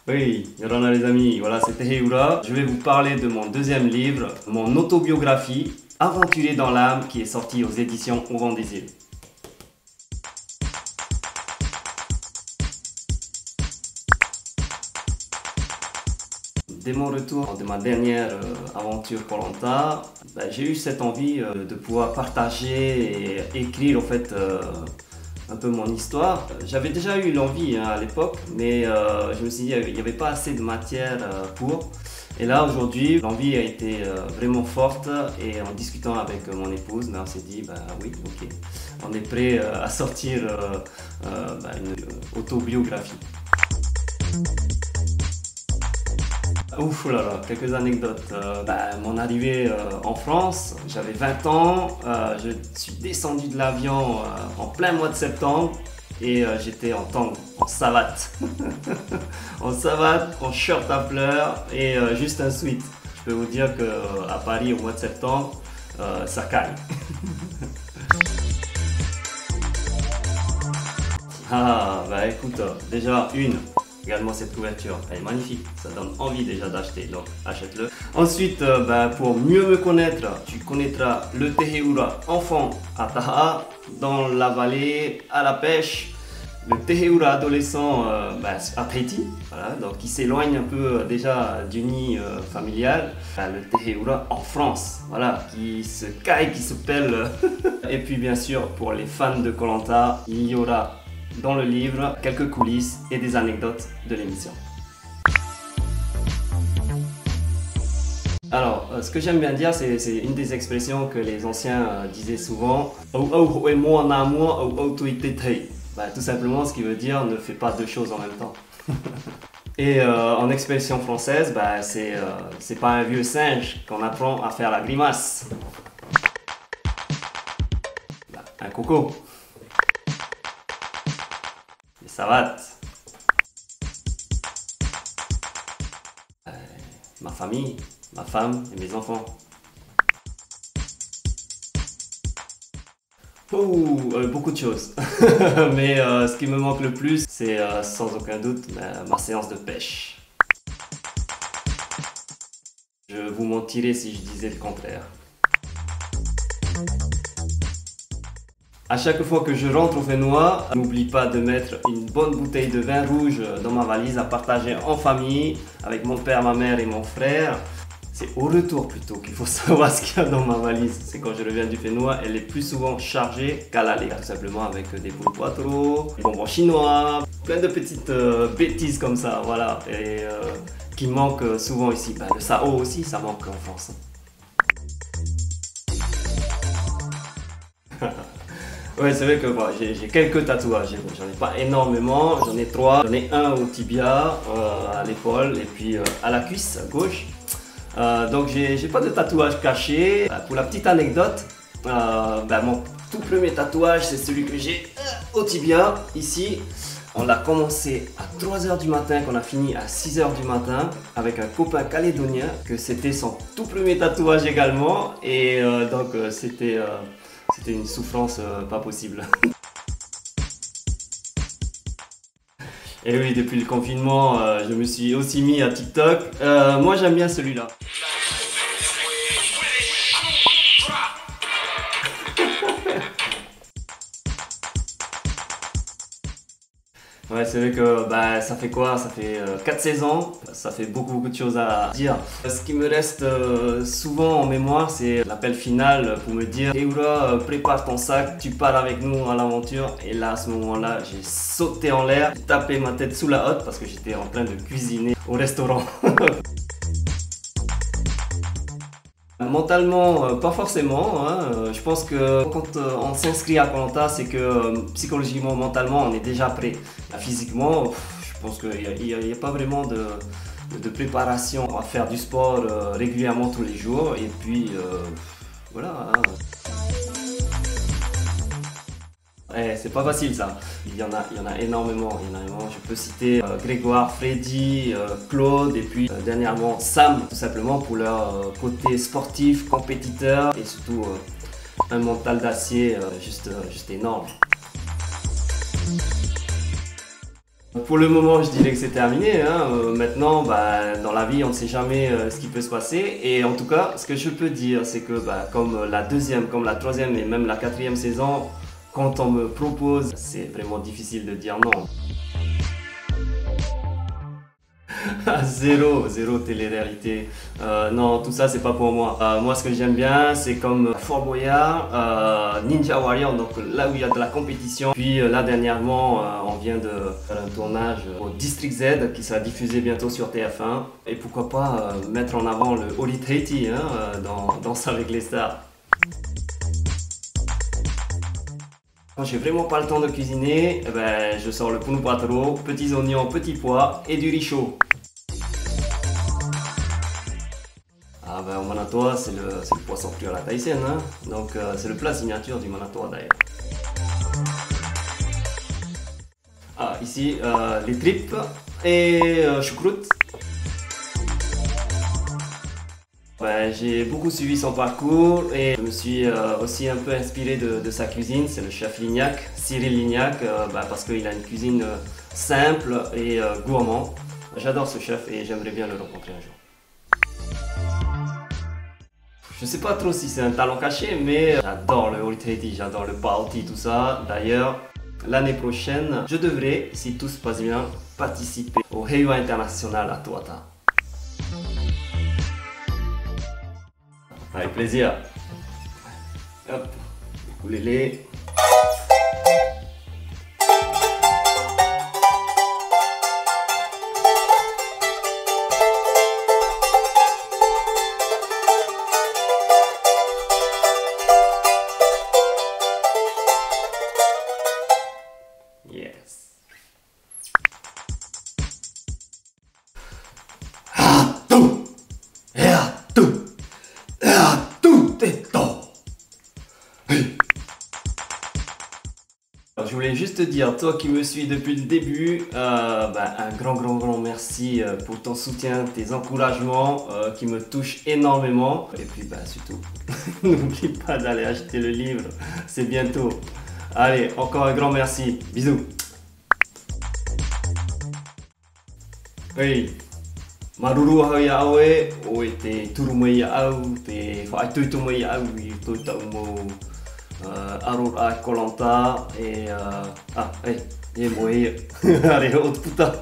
Oui, Yorana les amis, voilà, c'était Heura. Je vais vous parler de mon deuxième livre, mon autobiographie, Aventuré dans l'âme, qui est sorti aux éditions Au Vent des Îles. Dès mon retour de ma dernière aventure Koh Lanta, j'ai eu cette envie de pouvoir partager et écrire en fait un peu mon histoire. J'avais déjà eu l'envie à l'époque, mais je me suis dit qu'il n'y avait pas assez de matière pour. Et là aujourd'hui, l'envie a été vraiment forte et en discutant avec mon épouse, on s'est dit oui, ok, on est prêt à sortir une autobiographie. Ouf là là, quelques anecdotes. Mon arrivée en France, j'avais 20 ans, je suis descendu de l'avion en plein mois de septembre et j'étais en tang, en savate. En savate, en short à fleurs et juste un sweat. Je peux vous dire qu'à Paris au mois de septembre, ça caille. Écoute, déjà regarde-moi cette couverture, elle est magnifique, ça donne envie déjà d'acheter, donc achète-le. Ensuite, pour mieux me connaître, tu connaîtras le Teheura enfant à Taha, dans la vallée, à la pêche. Le Teheura adolescent à Tahiti, voilà, donc qui s'éloigne un peu déjà du nid familial. Le Teheura en France, voilà, qui se caille, qui se pèle. Et puis bien sûr, pour les fans de Koh Lanta, il y aura dans le livre quelques coulisses et des anecdotes de l'émission. Alors, ce que j'aime bien dire, c'est une des expressions que les anciens disaient souvent. Tout simplement, ce qui veut dire ne fais pas deux choses en même temps. Et en expression française, c'est pas un vieux singe qu'on apprend à faire la grimace. Un coco. Des savates. Ma famille, ma femme et mes enfants. Beaucoup de choses. Mais ce qui me manque le plus, c'est sans aucun doute ma séance de pêche. Je vous mentirais si je disais le contraire. À chaque fois que je rentre au Fénois, n'oublie pas de mettre une bonne bouteille de vin rouge dans ma valise à partager en famille avec mon père, ma mère et mon frère. C'est au retour plutôt qu'il faut savoir ce qu'il y a dans ma valise. C'est quand je reviens du Fénois, elle est plus souvent chargée qu'à l'aller. Tout simplement avec des poules poitrons, des bonbons chinois, plein de petites bêtises comme ça, voilà. Et qui manquent souvent ici. Le sao aussi, ça manque en France. Ouais, c'est vrai que j'ai quelques tatouages, j'en ai pas énormément, j'en ai 3. J'en ai un au tibia, à l'épaule et puis à la cuisse à gauche. Donc j'ai pas de tatouage caché. Pour la petite anecdote, mon tout premier tatouage c'est celui que j'ai au tibia, ici. On l'a commencé à 3 h du matin, qu'on a fini à 6 h du matin avec un copain calédonien, que c'était son tout premier tatouage également. Et donc c'était une souffrance pas possible. Et oui, depuis le confinement, je me suis aussi mis à TikTok. Moi j'aime bien celui-là. Ouais, c'est vrai que ça fait quoi? Ça fait 4 saisons, ça fait beaucoup de choses à dire. Ce qui me reste souvent en mémoire, c'est l'appel final pour me dire Heura, prépare ton sac, tu pars avec nous à l'aventure. Et là, à ce moment-là, j'ai sauté en l'air, j'ai tapé ma tête sous la hotte parce que j'étais en train de cuisiner au restaurant. Mentalement, pas forcément. Je pense que quand on s'inscrit à Koh Lanta, c'est que psychologiquement, mentalement, on est déjà prêt. Physiquement, je pense qu'il n'y a pas vraiment de préparation à faire du sport régulièrement tous les jours. Et puis, voilà. C'est pas facile ça. Il y en a énormément. Je peux citer Grégoire, Freddy, Claude et puis dernièrement Sam, tout simplement pour leur côté sportif, compétiteur et surtout un mental d'acier juste énorme. Pour le moment, je dirais que c'est terminé, hein. Maintenant, bah, dans la vie, on ne sait jamais ce qui peut se passer. Et en tout cas, ce que je peux dire, c'est que bah, comme la deuxième, comme la troisième et même la quatrième saison, quand on me propose, c'est vraiment difficile de dire non. Zéro télé-réalité. Non, tout ça, c'est pas pour moi. Moi, ce que j'aime bien, c'est comme Fort Boyard, Ninja Warrior, donc là où il y a de la compétition. Puis là, dernièrement, on vient de faire un tournage au District Z qui sera diffusé bientôt sur TF1. Et pourquoi pas mettre en avant le Holy Tahiti hein, dans Danse avec les stars. Quand j'ai vraiment pas le temps de cuisiner, eh ben, je sors le punu patro, petits oignons, petits pois et du riz chaud. Ah ben, au Manatoa, c'est le poisson cru à la thaïsienne, hein. Donc c'est le plat signature du Manatoa d'ailleurs. Ah, ici, les tripes et choucroute. Ouais, j'ai beaucoup suivi son parcours et je me suis aussi un peu inspiré de sa cuisine. C'est le chef Lignac, Cyril Lignac, parce qu'il a une cuisine simple et gourmand. J'adore ce chef et j'aimerais bien le rencontrer un jour. Je sais pas trop si c'est un talent caché, mais j'adore le Holy Tahiti, j'adore le Paoti, tout ça. D'ailleurs, l'année prochaine, je devrais, si tout se passe bien, participer au Heiwa International à Tuata. Avec plaisir. Hop, coulez-les. Yes. Je voulais juste te dire, toi qui me suis depuis le début, un grand merci pour ton soutien, tes encouragements qui me touchent énormément. Et puis surtout, n'oublie pas d'aller acheter le livre, c'est bientôt. Allez, encore un grand merci, bisous. Hey, maruru ya awe, o te turumai ya au, te whaituitumai ya au I toi tau mo arur a kolanta e hey, e moe, are o puta.